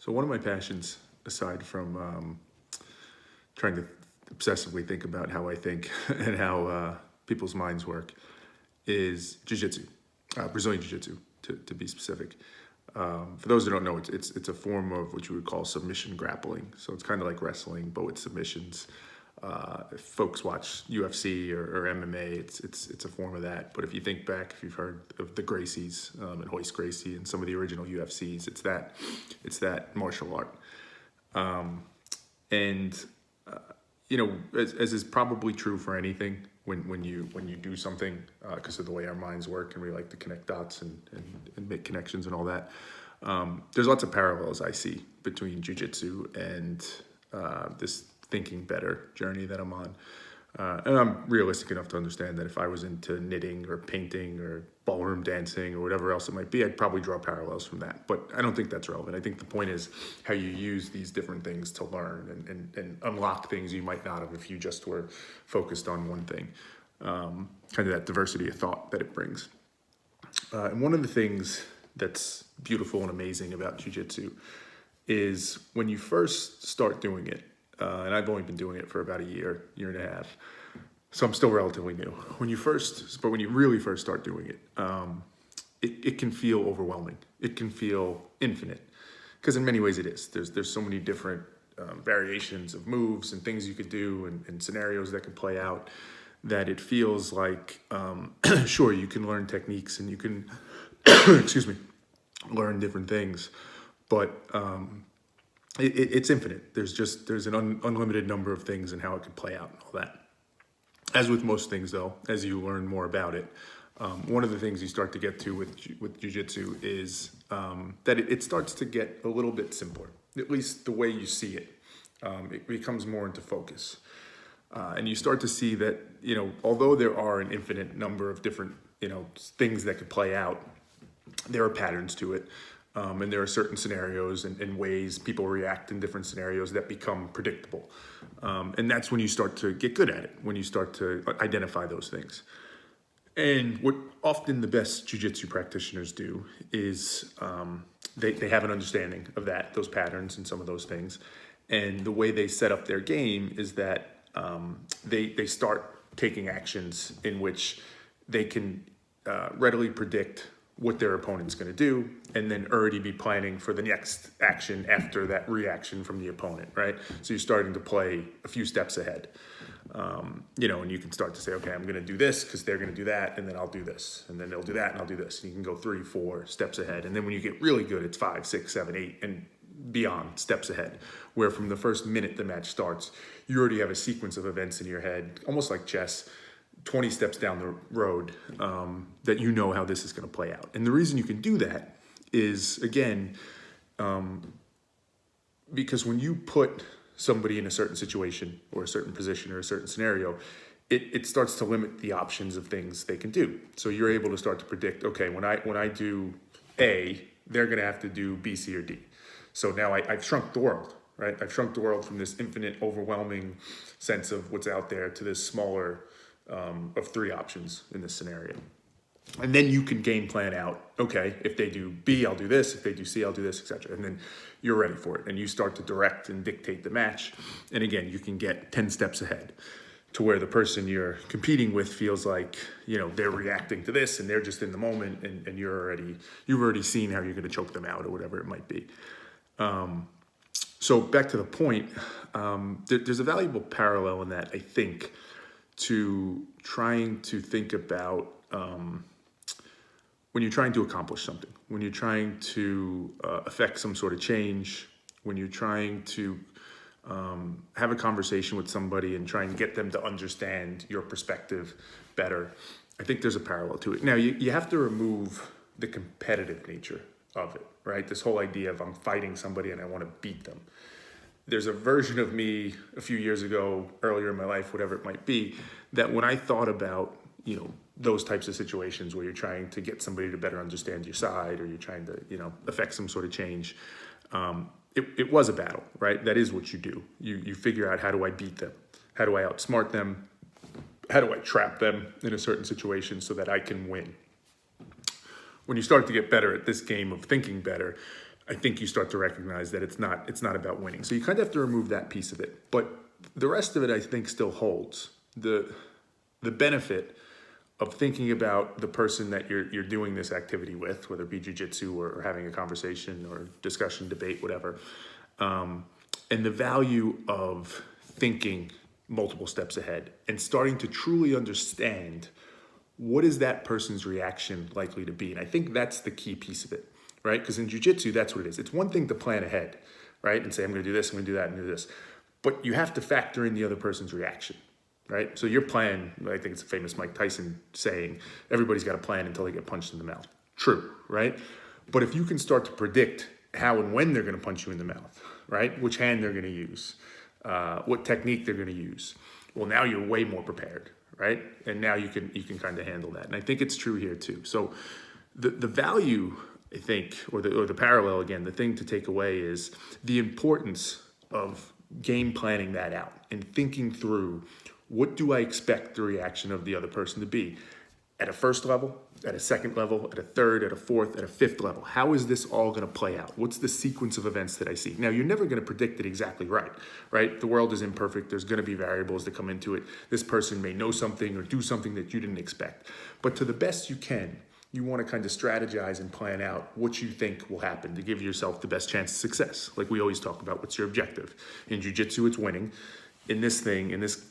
So one of my passions, aside from trying to obsessively think about how I think and how people's minds work, is jiu-jitsu, Brazilian Jiu Jitsu, to be specific. For those who don't know, it's a form of what you would call submission grappling. So it's kind of like wrestling, but with submissions. If folks watch UFC or MMA, it's a form of that. But if you think back, if you've heard of the Gracies and Hoist Gracie and some of the original UFCs, it's that martial art. And you know, as is probably true for anything, when you do something, because of the way our minds work and we like to connect dots and make connections and all that, there's lots of parallels I see between jiu-jitsu and this thinking better journey that I'm on. And I'm realistic enough to understand that if I was into knitting or painting or ballroom dancing or whatever else it might be, I'd probably draw parallels from that. But I don't think that's relevant. I think the point is how you use these different things to learn and unlock things you might not have if you just were focused on one thing. Kind of that diversity of thought that it brings. And one of the things that's beautiful and amazing about jiu-jitsu is when you first start doing it, and I've only been doing it for about a year and a half, so I'm still relatively new. When you really first start doing it, it can feel overwhelming. It can feel infinite, because in many ways it is. There's so many different variations of moves and things you could do and scenarios that can play out that it feels like, sure, you can learn techniques and you can, excuse me, learn different things, but it's infinite. There's an unlimited number of things and how it can play out and all that. As with most things, though, as you learn more about it, one of the things you start to get to with jiu-jitsu is that it starts to get a little bit simpler. At least the way you see it, it becomes more into focus, and you start to see that, you know, although there are an infinite number of different, you know, things that could play out, there are patterns to it. And there are certain scenarios and ways people react in different scenarios that become predictable. And that's when you start to get good at it, when you start to identify those things. And what often the best jiu-jitsu practitioners do is they have an understanding of those patterns and some of those things. And the way they set up their game is that they start taking actions in which they can readily predict what their opponent's going to do, and then already be planning for the next action after that reaction from the opponent, right? So you're starting to play a few steps ahead, you know, and you can start to say, okay, I'm going to do this because they're going to do that, and then I'll do this, and then they'll do that, and I'll do this. And you can go 3, 4 steps ahead. And then when you get really good, it's 5, 6, 7, 8, and beyond steps ahead, where from the first minute the match starts, you already have a sequence of events in your head, almost like chess, 20 steps down the road, that you know how this is going to play out. And the reason you can do that is, again, because when you put somebody in a certain situation or a certain position or a certain scenario, it starts to limit the options of things they can do. So you're able to start to predict, okay, when I do A, they're going to have to do B, C, or D. So now I've shrunk the world, right? I've shrunk the world from this infinite, overwhelming sense of what's out there to this smaller of 3 options in this scenario. And then you can game plan out, okay, if they do B, I'll do this. If they do C, I'll do this, etc. And then you're ready for it. And you start to direct and dictate the match. And again, you can get 10 steps ahead to where the person you're competing with feels like, you know, they're reacting to this and they're just in the moment, and you've already seen how you're going to choke them out or whatever it might be. So back to the point, there's a valuable parallel in that, I think, to trying to think about when you're trying to accomplish something, when you're trying to affect some sort of change, when you're trying to have a conversation with somebody and try and get them to understand your perspective better. I think there's a parallel to it. Now, you have to remove the competitive nature of it, right? This whole idea of I'm fighting somebody and I want to beat them. There's a version of me a few years ago, earlier in my life, whatever it might be, that when I thought about, you know, those types of situations where you're trying to get somebody to better understand your side, or you're trying to, you know, affect some sort of change, it was a battle, right? That is what you do. You figure out, how do I beat them? How do I outsmart them? How do I trap them in a certain situation so that I can win? When you start to get better at this game of thinking better, I think you start to recognize that it's not about winning. So you kind of have to remove that piece of it. But the rest of it, I think, still holds. The benefit of thinking about the person that you're doing this activity with, whether it be jiu-jitsu or having a conversation or discussion, debate, whatever, and the value of thinking multiple steps ahead and starting to truly understand what is that person's reaction likely to be. And I think that's the key piece of it, right? Because in jiu-jitsu, that's what it is. It's one thing to plan ahead, right? And say, I'm going to do this, I'm going to do that, and do this. But you have to factor in the other person's reaction, right? So your plan, I think it's a famous Mike Tyson saying, everybody's got a plan until they get punched in the mouth. True, right? But if you can start to predict how and when they're going to punch you in the mouth, right? Which hand they're going to use, what technique they're going to use. Well, now you're way more prepared, right? And now you can kind of handle that. And I think it's true here too. So the value, I think, or the parallel again, the thing to take away is the importance of game planning that out and thinking through, what do I expect the reaction of the other person to be at a first level, at a second level, at a third, at a fourth, at a fifth level? How is this all going to play out? What's the sequence of events that I see? Now, you're never going to predict it exactly right? The world is imperfect. There's going to be variables that come into it. This person may know something or do something that you didn't expect. But to the best you can, you want to kind of strategize and plan out what you think will happen to give yourself the best chance of success. Like we always talk about, what's your objective? In jiu-jitsu, it's winning. In this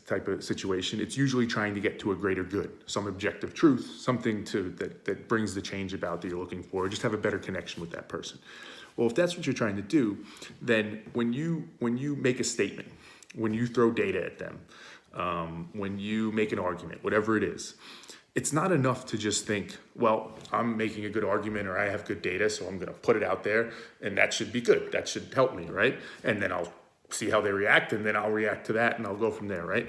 type of situation, it's usually trying to get to a greater good, some objective truth, something that brings the change about that you're looking for, or just have a better connection with that person. Well, if that's what you're trying to do, then when you make a statement, when you throw data at them, when you make an argument, whatever it is, it's not enough to just think, well, I'm making a good argument or I have good data, so I'm going to put it out there and that should be good. That should help me, right? And then I'll see how they react, and then I'll react to that, and I'll go from there, right?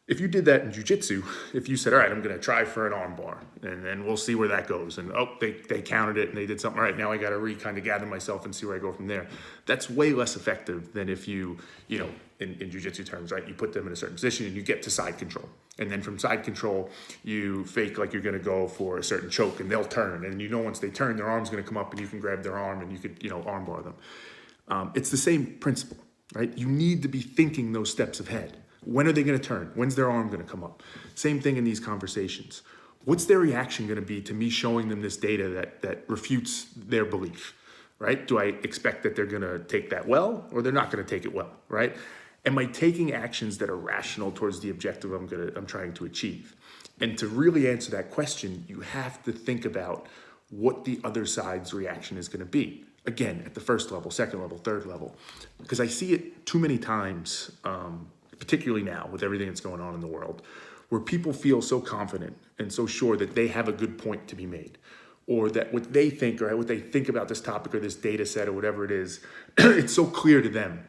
If you did that in jiu-jitsu, if you said, all right, I'm going to try for an arm bar, and then we'll see where that goes, and they countered it, and they did something, all right, now I got to kind of gather myself and see where I go from there. That's way less effective than if you in jiu-jitsu terms, right, you put them in a certain position, and you get to side control. And then from side control, you fake like you're going to go for a certain choke, and they'll turn, and once they turn, their arm's going to come up, and you can grab their arm, and you could, arm bar them. It's the same principle. Right? You need to be thinking those steps ahead. When are they going to turn? When's their arm going to come up? Same thing in these conversations. What's their reaction going to be to me showing them this data that refutes their belief? Right? Do I expect that they're going to take that well, or they're not going to take it well? Right? Am I taking actions that are rational towards the objective I'm trying to achieve? And to really answer that question, you have to think about what the other side's reaction is going to be. Again, at the first level, second level, third level, because I see it too many times, particularly now with everything that's going on in the world, where people feel so confident and so sure that they have a good point to be made, or that what they think or what they think about this topic or this data set or whatever it is, it's so clear to them,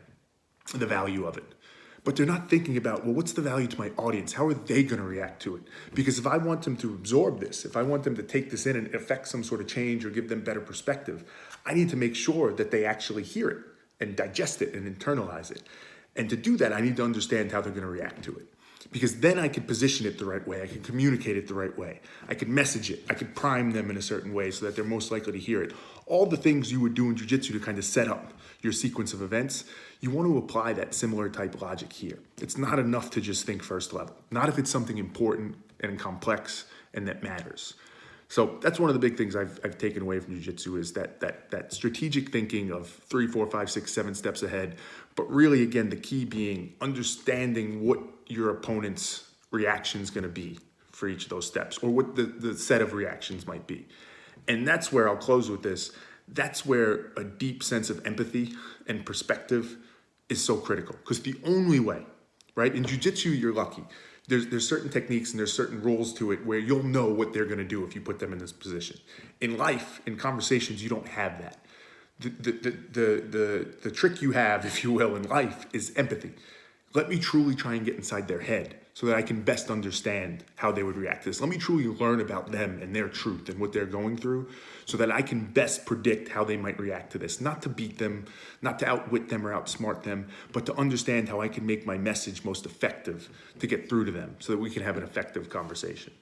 the value of it. But they're not thinking about, well, what's the value to my audience? How are they going to react to it? Because if I want them to absorb this, if I want them to take this in and affect some sort of change or give them better perspective, I need to make sure that they actually hear it and digest it and internalize it. And to do that, I need to understand how they're going to react to it. Because then I could position it the right way. I can communicate it the right way. I could message it. I could prime them in a certain way so that they're most likely to hear it. All the things you would do in jiu-jitsu to kind of set up your sequence of events, you want to apply that similar type logic here. It's not enough to just think first level. Not if it's something important and complex and that matters. So that's one of the big things I've taken away from jiu-jitsu is that strategic thinking of 3, 4, 5, 6, 7 steps ahead. But really, again, the key being understanding what your opponent's reaction is going to be for each of those steps, or what the set of reactions might be. And that's where I'll close with this. That's where a deep sense of empathy and perspective is so critical. Because the only way, right, in jiu-jitsu, you're lucky. There's certain techniques and there's certain rules to it where you'll know what they're going to do if you put them in this position. In life, in conversations, you don't have that. The trick you have, if you will, in life is empathy. Let me truly try and get inside their head so that I can best understand how they would react to this. Let me truly learn about them and their truth and what they're going through so that I can best predict how they might react to this. Not to beat them, not to outwit them or outsmart them, but to understand how I can make my message most effective to get through to them so that we can have an effective conversation.